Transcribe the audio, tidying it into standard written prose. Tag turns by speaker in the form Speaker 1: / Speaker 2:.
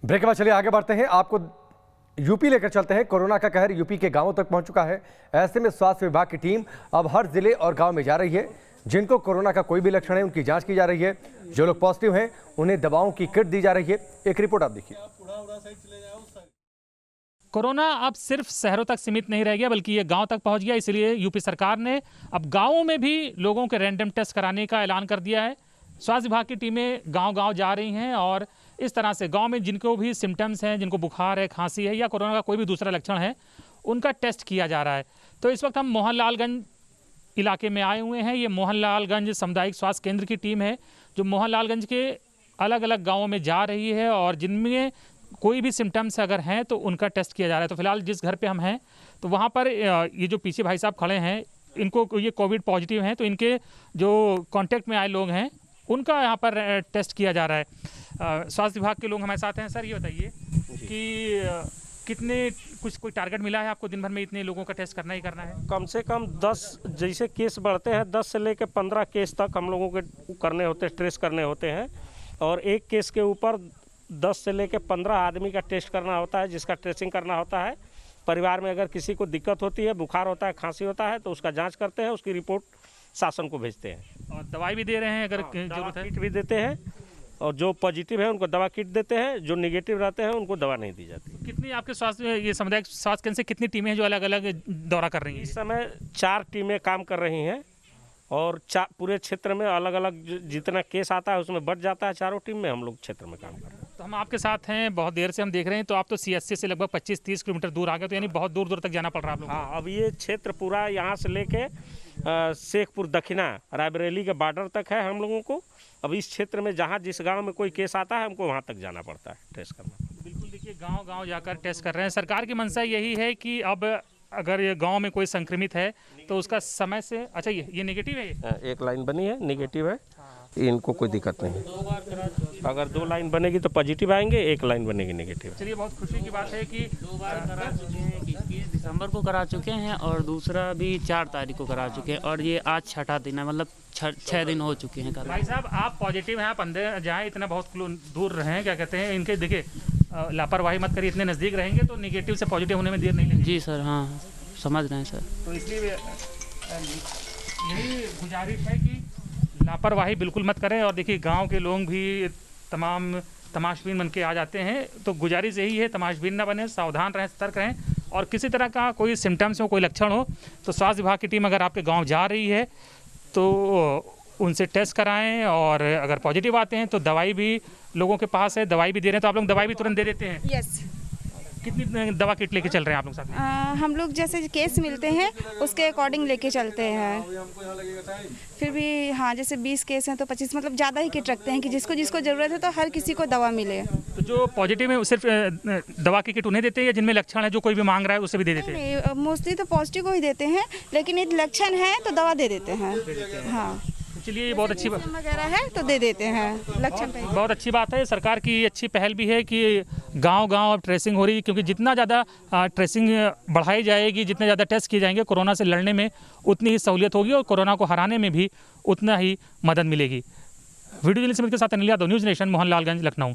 Speaker 1: Break के बाद चलिए आगे बढ़ते हैं। आपको यूपी लेकर चलते हैं। कोरोना का कहर यूपी के गांवों तक पहुंच चुका है। ऐसे में स्वास्थ्य विभाग की टीम अब हर जिले और गांव में जा रही है। जिनको कोरोना का कोई भी लक्षण है उनकी जांच की जा रही है। जो लोग पॉजिटिव हैं उन्हें दवाओं की किट दी जा रही है। एक रिपोर्ट आप देखिए।
Speaker 2: कोरोना अब सिर्फ शहरों तक सीमित नहीं रह गया, बल्कि ये गांव तक पहुंच गया। इसलिए यूपी सरकार ने अब गांवों में भी लोगों के रैंडम टेस्ट कराने का ऐलान कर दिया है। स्वास्थ्य विभाग की टीमें गांव-गांव जा रही हैं और इस तरह से गांव में जिनको भी सिम्टम्स हैं, जिनको बुखार है, खांसी है या कोरोना का कोई भी दूसरा लक्षण है, उनका टेस्ट किया जा रहा है। तो इस वक्त हम मोहनलालगंज इलाके में आए हुए हैं। ये मोहनलालगंज सामुदायिक स्वास्थ्य केंद्र की टीम है जो मोहनलालगंज के अलग अलग गाँवों में जा रही है और जिनमें कोई भी सिम्टम्स अगर हैं तो उनका टेस्ट किया जा रहा है। तो फिलहाल जिस घर पे हम हैं तो वहाँ पर ये जो पीछे भाई साहब खड़े हैं, इनको ये कोविड पॉजिटिव हैं, तो इनके जो कांटेक्ट में आए लोग हैं उनका यहाँ पर टेस्ट किया जा रहा है। स्वास्थ्य विभाग के लोग हमारे साथ हैं। सर ये बताइए कि कितने कोई टारगेट मिला है आपको? दिन भर में इतने लोगों का टेस्ट करना ही करना है?
Speaker 3: कम से कम 10, जैसे केस बढ़ते हैं 10 से लेकर 15 केस तक हम लोगों के करने होते हैं, ट्रेस करने होते हैं। और एक केस के ऊपर 10 से लेकर 15 आदमी का टेस्ट करना होता है, जिसका ट्रेसिंग करना होता है। परिवार में अगर किसी को दिक्कत होती है, बुखार होता है, खांसी होता है, तो उसका जांच करते हैं, उसकी रिपोर्ट शासन को भेजते हैं।
Speaker 2: और दवाई भी दे रहे हैं अगर
Speaker 3: जरूरत है? किट भी देते हैं और जो पॉजिटिव है उनको दवा किट देते हैं, जो निगेटिव रहते हैं उनको दवा नहीं दी जाती।
Speaker 2: कितनी आपके स्वास्थ्य ये सामुदायिक स्वास्थ्य केंद्र से कितनी टीमें हैं जो अलग अलग दौरा कर रही हैं?
Speaker 3: इस समय 4 टीमें काम कर रही हैं और पूरे क्षेत्र में अलग अलग जितना केस आता है उसमें बढ़ जाता है। चारों टीम में हम लोग क्षेत्र में काम कर रहे हैं।
Speaker 2: तो हम आपके साथ हैं, बहुत देर से हम देख रहे हैं। तो आप तो सीएससी से लगभग 25-30 किलोमीटर दूर आ गए, तो यानी बहुत दूर दूर तक जाना पड़ रहा है आप लोगों को।
Speaker 3: हाँ, अब ये क्षेत्र पूरा यहाँ से लेके शेखपुर दक्षिणा रायबरेली के बॉर्डर तक है हम लोगों को। अब इस क्षेत्र में जहाँ जिस गांव में कोई केस आता है हमको वहाँ तक जाना पड़ता है टेस्ट करना।
Speaker 2: बिल्कुल, देखिए गांव-गांव जाकर टेस्ट कर रहे हैं। सरकार की मंशा यही है कि अब अगर ये गांव में कोई संक्रमित है तो उसका समय से अच्छा ये नेगेटिव है।
Speaker 3: एक लाइन बनी है, नेगेटिव है, इनको कोई दिक्कत नहीं है। अगर 2 लाइन बनेगी तो पॉजिटिव आएंगे, 1 लाइन बनेगी नेगेटिव।
Speaker 2: चलिए, बहुत खुशी की बात है कि
Speaker 4: 2 बार करा चुके हैं। 21 दिसंबर को करा चुके हैं और दूसरा भी 4 तारीख को करा चुके हैं और ये आज 6ठा दिन है, मतलब 6 दिन हो चुके हैं।
Speaker 2: भाई साहब, आप पॉजिटिव हैं, आप अंदर जाएँ, इतना बहुत दूर रहें, क्या कहते हैं, इनके देखिए लापरवाही मत करिए। इतने नज़दीक रहेंगे तो नेगेटिव से पॉजिटिव होने में देर नहीं लगेगी।
Speaker 4: जी सर, हाँ समझ रहे हैं सर।
Speaker 2: तो इसलिए यही गुजारिश है कि लापरवाही बिल्कुल मत करें। और देखिए गांव के लोग भी तमाम तमाशबीन बन के आ जाते हैं, तो गुजारिश यही है तमाशबीन ना बने, सावधान रहें, सतर्क रहें। और किसी तरह का कोई सिम्टम्स हो, कोई लक्षण हो तो स्वास्थ्य विभाग की टीम अगर आपके गांव जा रही है तो उनसे टेस्ट कराएं और अगर पॉजिटिव आते हैं तो दवाई भी लोगों के पास है, दवाई भी दे रहे हैं। तो आप लोग दवाई भी तुरंत दे देते हैं?
Speaker 5: यस।
Speaker 2: कितनी दवा किट लेके चल रहे हैं आप लोग साथ में?
Speaker 5: हम लोग जैसे केस मिलते हैं उसके अकॉर्डिंग लेके चलते हैं। फिर भी हाँ, जैसे 20 केस हैं तो 25, मतलब ज़्यादा ही किट रखते हैं कि जिसको जिसको ज़रूरत है तो हर किसी को दवा मिले।
Speaker 2: तो जो पॉजिटिव है सिर्फ दवा की किट उन्हें देते हैं या जिनमें लक्षण है जो कोई भी मांग रहा है उसे भी दे देते हैं?
Speaker 5: नहीं, मोस्टली तो पॉजिटिव को ही देते हैं, लेकिन यदि लक्षण है तो दवा दे देते हैं। हाँ,
Speaker 2: चलिए, ये बहुत अच्छी बात
Speaker 5: वगैरह है तो दे देते हैं लक्षण।
Speaker 2: बहुत अच्छी बात है। सरकार की अच्छी पहल भी है कि गांव-गांव अब ट्रेसिंग हो रही है, क्योंकि जितना ज़्यादा ट्रेसिंग बढ़ाई जाएगी, जितने ज़्यादा टेस्ट किए जाएंगे, कोरोना से लड़ने में उतनी ही सहूलियत होगी और कोरोना को हराने में भी उतना ही मदद मिलेगी। वीडियो जर्नलिस्ट के साथ अनिल यादव, न्यूज़ नेशन, मोहनलालगंज, लखनऊ।